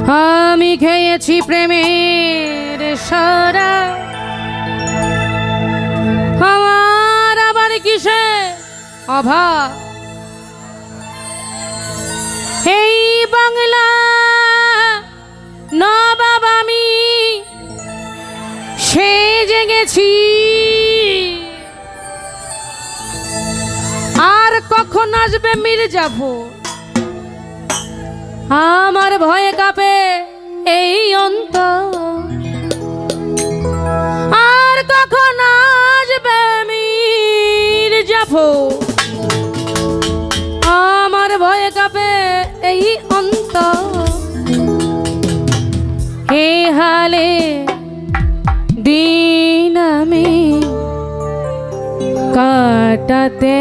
আমি খেয়েছি প্রেমের সারা, আমার আবার কিসে অভাব। এই বাংলা নবাব আমি সেজে গেছি, আর কখন আসবে মির্জাফর আমার ভয়ে কাঁপে এই অন্তর। আর কখন আসবে মির্জাফর আমার ভয়ে কাঁপে এই অন্তর। হে হালে দিন আমি কাটাতে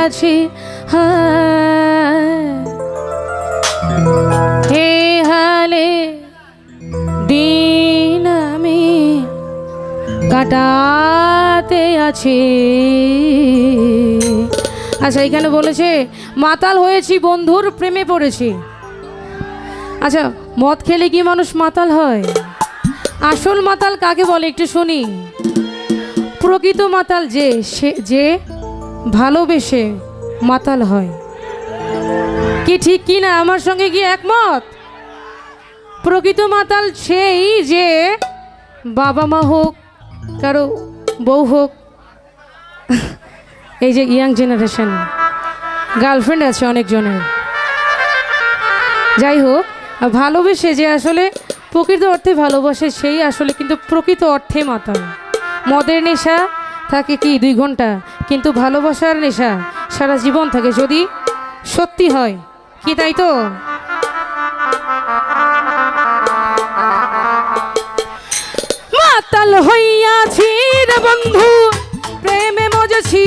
আছি, হে হালে দিন আমি কাটাতে আছি। আচ্ছা, এখানে বলেছে মাতাল হয়েছি, বন্ধুর প্রেমে পড়েছি। আচ্ছা, মদ খেলে কি মানুষ মাতাল হয়? আসল মাতাল কাকে বলে একটু শুনি। প্রকৃত মাতাল যে ভালোবেসে মাতাল হয়। কি ঠিক কি না, আমার সঙ্গে কি একমত? প্রকৃত মাতাল সেই যে বাবা মা হোক, কারো বউ হোক, এই যে ইয়াং জেনারেশন গার্লফ্রেন্ড আছে অনেকজনের, যাই হোক, ভালোবেসে যে আসলে প্রকৃত অর্থে ভালোবাসে সেই আসলে কিন্তু প্রকৃত অর্থে মাতাল। মদের নেশা থাকে কি 2 ঘন্টা, কিন্তু ভালোবাসার নেশা সারা জীবন থাকে, যদি সত্যি হয়। কি তাই তো? মাতাল হইয়াছি রে বন্ধু প্রেমে মজেছি,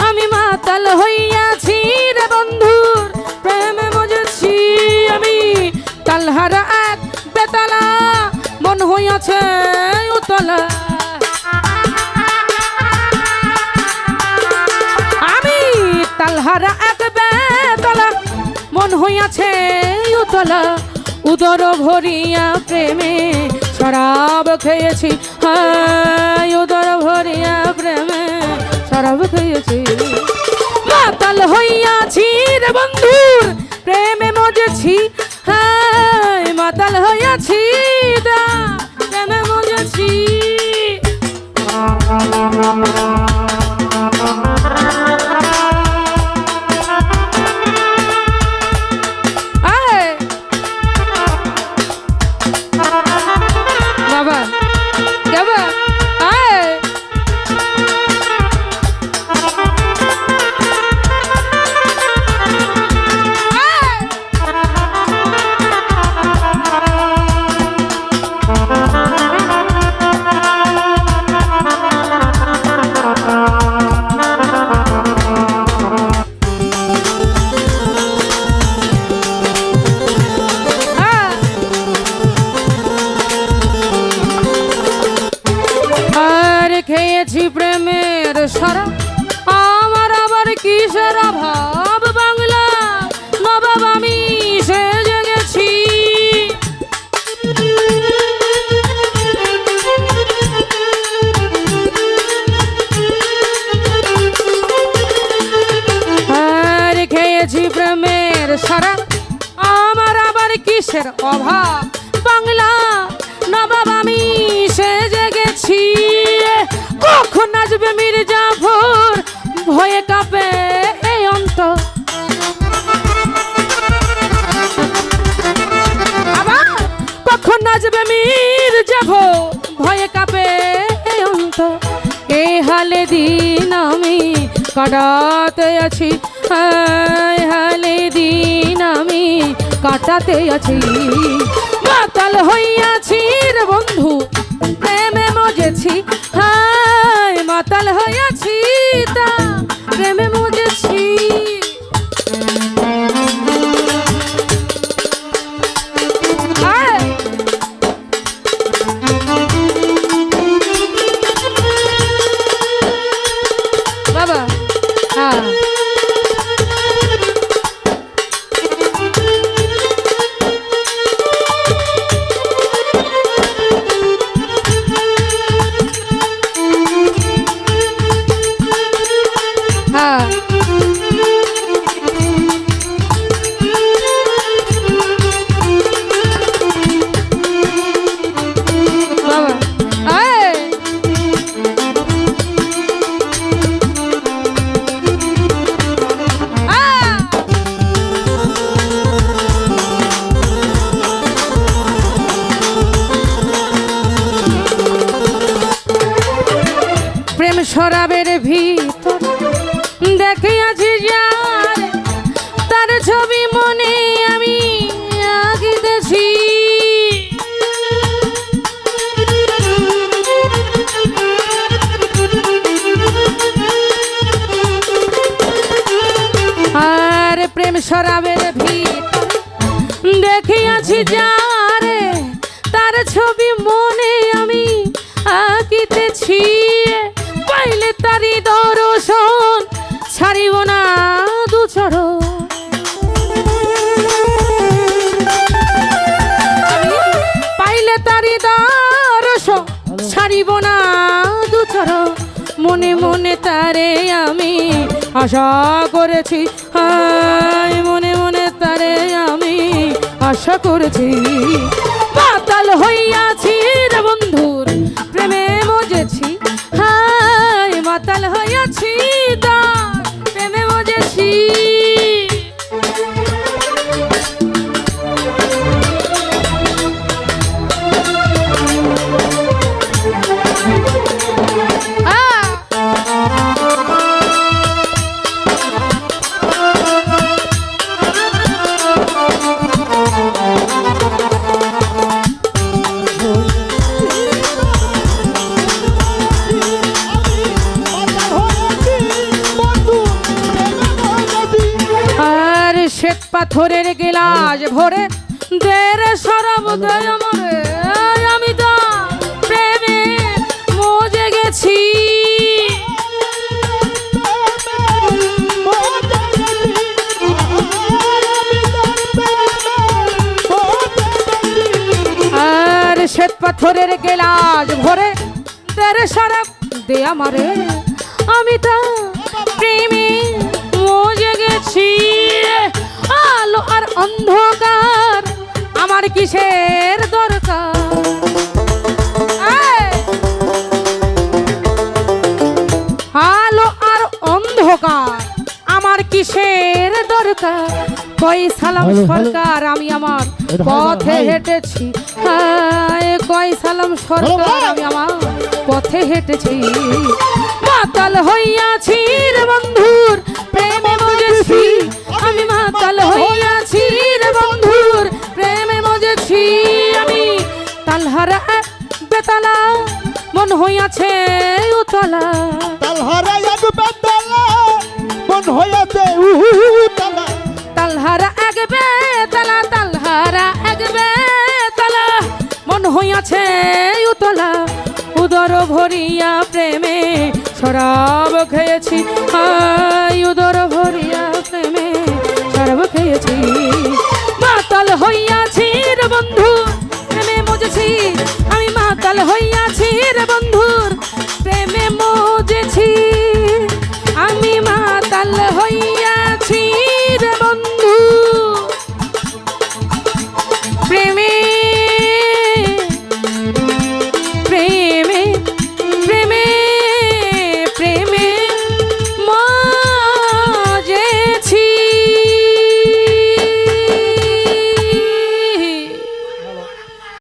আমি মাতাল হইয়াছি রে বন্ধু প্রেমে মজেছি। আমি তালহারা এক বেতালা, মন হইয়াছে উতলা। আমি তালহারা এক বেতালা, মন হইয়াছে উতলা। উদর ভরিয়া প্রেমে শরাব খেয়েছি, হায় উদর ভরিয়া প্রেমে শরাব খেয়েছি। মাতাল হইয়াছি রে বন্ধুর প্রেমে মজেছি, হায় মাতাল হইয়াছি প্রেমে মজেছি। খেয়েছি প্রেমের সারা, আমার আবার কিসের অভাব। বাংলা নবাব আমি সেজে গেছি, আর খেয়েছি প্রেমের সারা, আমার আবার কিসের অভাব। বাংলা নবাব আমি সেজে গেছি, কখন আসবে মির্জাফর ভয়ে কাঁপে এই অন্তর। আবার কখন আসবে মির্জাফর ভয়ে কাঁপে এই অন্তর। এই হালে দিন আমি কাটাতে আছি, হালে দিন আমি কাটাতে আছি। মাতাল হইয়াছি রে বন্ধু প্রেমে মজেছি, হায় মাতাল হইয়াছি প্রেমে মজেছি। বাবা হ্যাঁ, বুঝি যারে তার ছবি মনে আমি আঁকিতেছি, পাইলে তারি দর্শন ছাড়িব না দুচরণ। পাইলে তারি দর্শন ছাড়িব না দুচরণ। মনে মনে তারে আমি আশা করেছি, হায় মনে মনে তারে আমি আশা করেছি। মাতাল হইয়াছি রে বন্ধুর প্রেমে মজেছি, হায় মাতাল হইয়াছি তার প্রেমে মজেছি। শ্বেত পাথরের গিলাস ভরে দেরে শরাব দেয় আমারে, আমি তো প্রেমে মজে গেছি। আর শ্বেত পাথরের গিলাস ভরে দেরে শরাব দেয় আমারে, আমি তো প্রেমে মজে গেছি। আলো আর অন্ধকার আমার কিসের দরকার, আলো আর অন্ধকার আমার কিসের দরকার। কই সালাম সরকার আমি আমার পথে হেঁটেছি, হায় কই সালাম সরকার আমি আমার পথে হেঁটেছি। মাতাল হইয়াছি রে বন্ধুর প্রেমে মজেছি, আমি মাতাল হইয়াছি রে বন্ধুর প্রেমে মজেছি। আমি তালহারা বেতালা মন হইয়াছে উতলা, তালহারা এক বেতালা মন হইয়াছে উতলা। তালহারা এক বেতালা, তালহারা এক বেতালা মন হইয়াছে উতলা। উদর ভরিয়া প্রেমে শরাব খেয়েছি, হায় উদর ভরিয়া প্রেমে শরাব খেয়েছি।